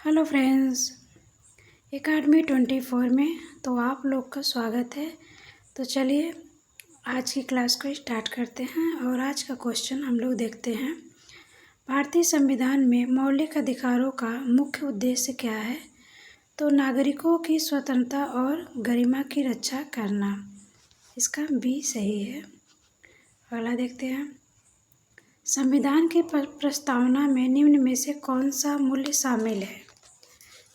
Hello friends, academy 24 में तो आप लोग का स्वागत है। तो चलिए आज की क्लास को स्टार्ट करते हैं और आज का क्वेश्चन हम लोग देखते हैं। भारतीय संविधान में मौलिक अधिकारों का मुख्य उद्देश्य क्या है? तो नागरिकों की स्वतंत्रता और गरिमा की रक्षा करना। इसका बी सही है। अगला देखते हैं। संविधान की प्रस्तावना में निम्न में से कौन सा मूल्य शामिल है?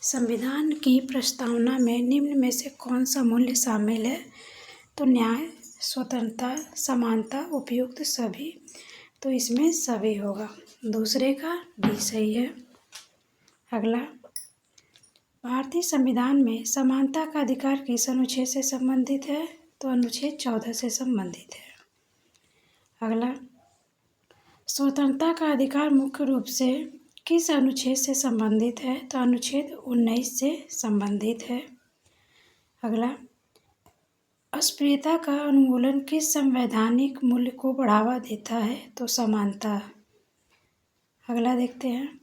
संविधान की प्रस्तावना में निम्न में से कौन सा मूल्य शामिल है? तो न्याय, स्वतंत्रता, समानता, उपयुक्त, सभी। तो इसमें सभी होगा। दूसरे का डी सही है। अगला, भारतीय संविधान में समानता का अधिकार किस अनुच्छेद से संबंधित है? तो अनुच्छेद 14 से संबंधित है। अगला, स्वतंत्रता का अधिकार मुख्य रूप से किस अनुच्छेद से संबंधित है? तो अनुच्छेद 19 से संबंधित है। अगला, अस्पृश्यता का उन्मूलन किस संवैधानिक मूल्य को बढ़ावा देता है? तो समानता। अगला देखते हैं।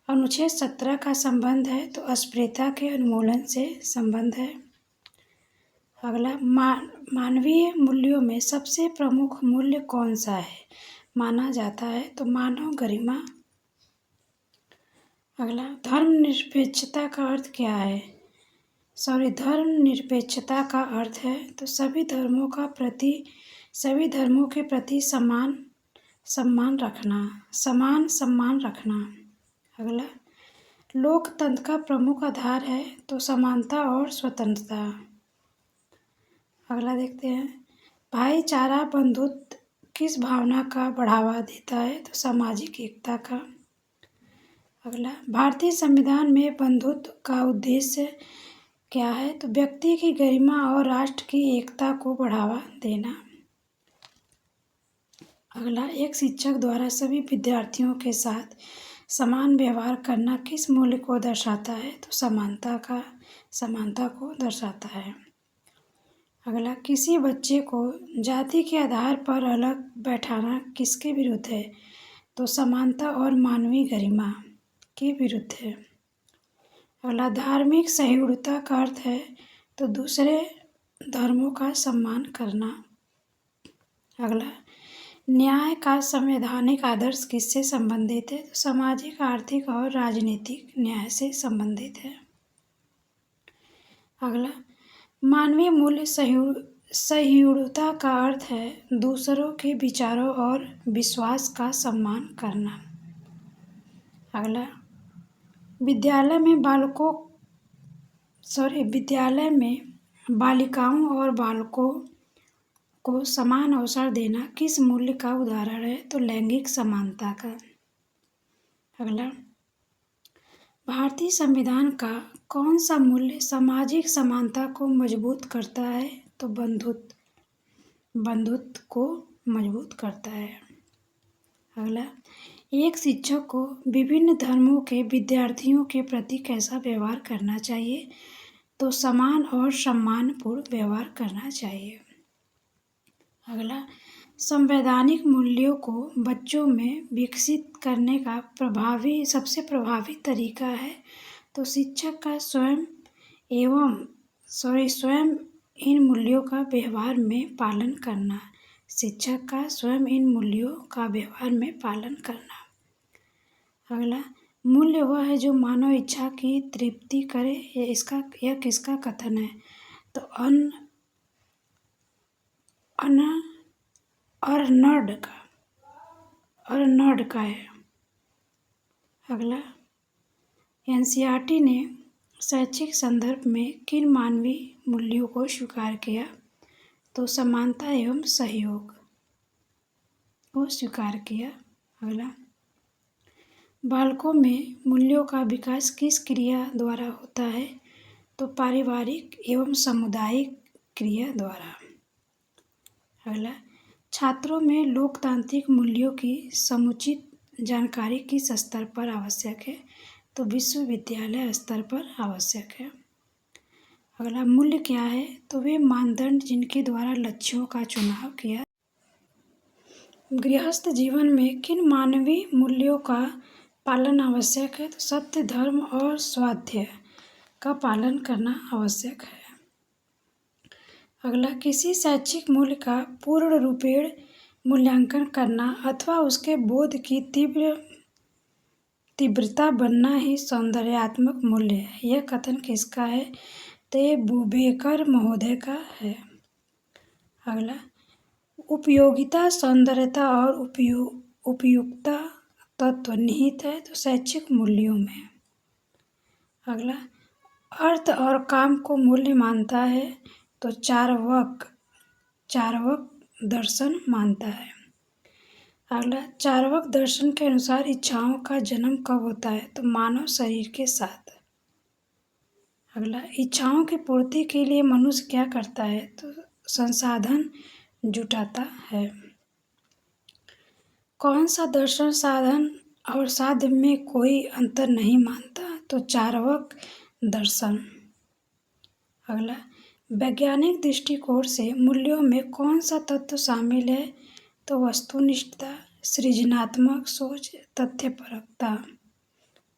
अनुच्छेद 17 का संबंध है तो अस्पृश्यता के उन्मूलन से संबंध है। अगला, मानवीय मूल्यों में सबसे प्रमुख मूल्य कौन सा है माना जाता है? तो मानव गरिमा। अगला, धर्मनिरपेक्षता का अर्थ क्या है? धर्मनिरपेक्षता का अर्थ है तो सभी धर्मों के प्रति समान सम्मान रखना। अगला, लोकतंत्र का प्रमुख आधार है तो समानता और स्वतंत्रता। अगला देखते हैं। भाईचारा बंधुत्व किस भावना का बढ़ावा देता है? तो सामाजिक एकता का। अगला, भारतीय संविधान में बंधुत्व का उद्देश्य क्या है? तो व्यक्ति की गरिमा और राष्ट्र की एकता को बढ़ावा देना। अगला, एक शिक्षक द्वारा सभी विद्यार्थियों के साथ समान व्यवहार करना किस मूल्य को दर्शाता है? तो समानता को दर्शाता है। अगला, किसी बच्चे को जाति के आधार पर अलग बैठाना किसके विरुद्ध है? तो समानता और मानवीय गरिमा के विरुद्ध है। अगला, धार्मिक सहिष्णुता का अर्थ है तो दूसरे धर्मों का सम्मान करना। अगला, न्याय का संवैधानिक आदर्श किससे संबंधित है? तो सामाजिक, आर्थिक और राजनीतिक न्याय से संबंधित है। अगला, मानवीय मूल्य सहिष्णुता का अर्थ है दूसरों के विचारों और विश्वास का सम्मान करना। अगला, विद्यालय में बालिकाओं और बालकों को समान अवसर देना किस मूल्य का उदाहरण है? तो लैंगिक समानता का। अगला, भारतीय संविधान का कौन सा मूल्य सामाजिक समानता को मजबूत करता है? तो बंधुत्व को मजबूत करता है। अगला, एक शिक्षक को विभिन्न धर्मों के विद्यार्थियों के प्रति कैसा व्यवहार करना चाहिए? तो समान और सम्मानपूर्ण व्यवहार करना चाहिए। अगला, संवैधानिक मूल्यों को बच्चों में विकसित करने का सबसे प्रभावी तरीका है तो शिक्षक का स्वयं इन मूल्यों का व्यवहार में पालन करना। शिक्षक का स्वयं इन मूल्यों का व्यवहार में पालन करना। अगला, मूल्य वह है जो मानव इच्छा की तृप्ति करे। यह किसका कथन है? तो अर्नल्ड का है। अगला, एनसीईआरटी ने शैक्षिक संदर्भ में किन मानवीय मूल्यों को स्वीकार किया? तो समानता एवं सहयोग को स्वीकार किया। अगला, बालकों में मूल्यों का विकास किस क्रिया द्वारा होता है? तो पारिवारिक एवं सामुदायिक क्रिया द्वारा। अगला, छात्रों में लोकतांत्रिक मूल्यों की समुचित जानकारी किस स्तर पर आवश्यक है? तो विश्वविद्यालय स्तर पर आवश्यक है। अगला, मूल्य क्या है? तो वे मानदंड जिनके द्वारा लक्ष्यों का चुनाव किया। गृहस्थ जीवन में किन मानवीय मूल्यों का पालन आवश्यक है, तो सत्य, धर्म और स्वाध्याय का पालन करना आवश्यक है। अगला, किसी शैक्षिक मूल्य का पूर्ण रूपेण मूल्यांकन करना अथवा उसके बोध की तीव्रता बनना ही सौंदर्यात्मक मूल्य है। यह कथन किसका है? तो ये बुबेकर महोदय का है। अगला, उपयोगिता, सौंदर्यता और उपयुक्तता तत्व निहित है तो शैक्षिक मूल्यों में। अगला, अर्थ और काम को मूल्य मानता है तो चार्वाक दर्शन मानता है। अगला, चार्वाक दर्शन के अनुसार इच्छाओं का जन्म कब होता है? तो मानव शरीर के साथ। अगला, इच्छाओं की पूर्ति के लिए मनुष्य क्या करता है? तो संसाधन जुटाता है। कौन सा दर्शन साधन और साध्य में कोई अंतर नहीं मानता? तो चार्वाक दर्शन। अगला, वैज्ञानिक दृष्टिकोण से मूल्यों में कौन सा तत्व शामिल है? तो वस्तुनिष्ठता, सृजनात्मक सोच, तथ्यपरकता।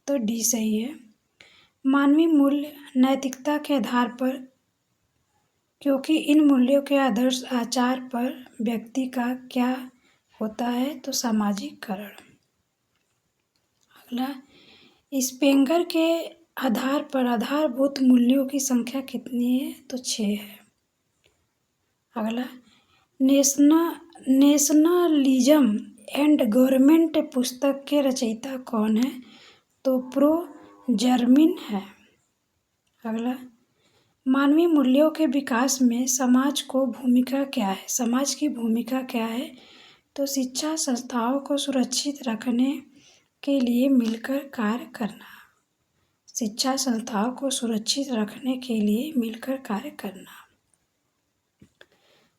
तो डी सही है। मानवीय मूल्य नैतिकता के आधार पर, क्योंकि इन मूल्यों के आदर्श आचार पर व्यक्ति का क्या होता है? तो सामाजिककरण। अगला, स्पेंगर के आधार पर आधारभूत मूल्यों की संख्या कितनी है? तो 6 है। अगला, नेशनलिज्म एंड गवर्नमेंट पुस्तक के रचयिता कौन है? तो प्रो जर्मिन है। अगला, मानवीय मूल्यों के विकास में समाज की भूमिका क्या है? तो शिक्षा संस्थाओं को सुरक्षित रखने के लिए मिलकर कार्य करना। शिक्षा संस्थाओं को सुरक्षित रखने के लिए मिलकर कार्य करना।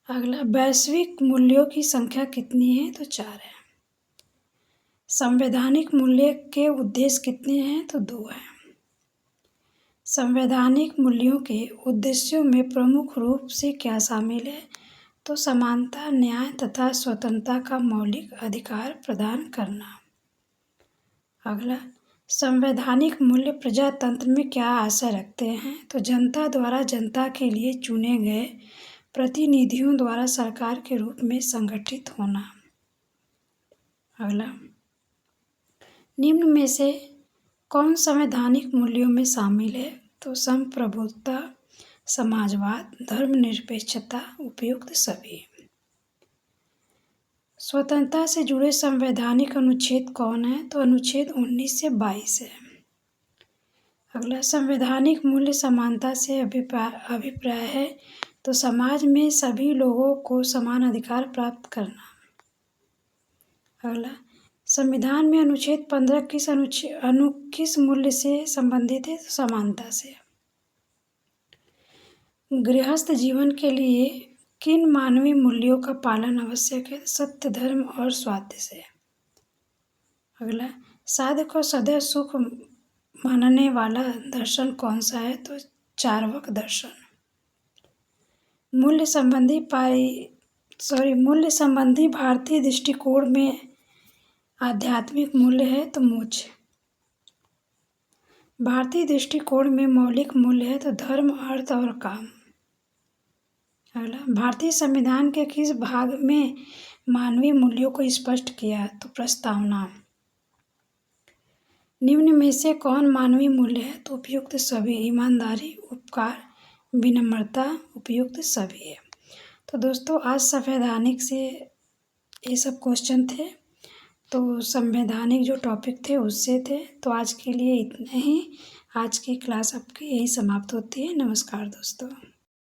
अगला, वैश्विक मूल्यों की संख्या कितनी है? तो 4 है। संवैधानिक मूल्य के उद्देश्य कितने हैं? तो 2 हैं। संवैधानिक मूल्यों के उद्देश्यों में प्रमुख रूप से क्या शामिल है? तो समानता, न्याय तथा स्वतंत्रता का मौलिक अधिकार प्रदान करना। अगला, संवैधानिक मूल्य प्रजातंत्र में क्या आशय रखते हैं? तो जनता द्वारा जनता के लिए चुने गए प्रतिनिधियों द्वारा सरकार के रूप में संगठित होना। अगला, निम्न में से कौन संवैधानिक मूल्यों में शामिल है? तो संप्रभुता, समाजवाद, धर्मनिरपेक्षता, उपयुक्त सभी। स्वतंत्रता से जुड़े संवैधानिक अनुच्छेद कौन है? तो अनुच्छेद 19 से 22 है। अगला, संवैधानिक मूल्य समानता से अभिप्राय है तो समाज में सभी लोगों को समान अधिकार प्राप्त करना। अगला, संविधान में अनुच्छेद 15 किस मूल्य से संबंधित है? तो समानता से। गृहस्थ जीवन के लिए किन मानवीय मूल्यों का पालन आवश्यक है? सत्य, धर्म और स्वाध्याय से। अगला, साध्य को सदैव सुख मानने वाला दर्शन कौन सा है? तो चार्वाक दर्शन। मूल्य संबंधी भारतीय दृष्टिकोण में आध्यात्मिक मूल्य है तो मोक्ष। भारतीय दृष्टिकोण में मौलिक मूल्य है तो धर्म, अर्थ और काम। अगला, भारतीय संविधान के किस भाग में मानवीय मूल्यों को स्पष्ट किया? तो प्रस्तावना। निम्न में से कौन मानवीय मूल्य है? तो उपयुक्त सभी। ईमानदारी, उपकार, विनम्रता, उपयुक्त सभी है। तो दोस्तों, आज संवैधानिक से ये सब क्वेश्चन थे, तो संवैधानिक जो टॉपिक थे उससे थे। तो आज के लिए इतना ही। आज की क्लास आपकी यही समाप्त होती है। नमस्कार दोस्तों।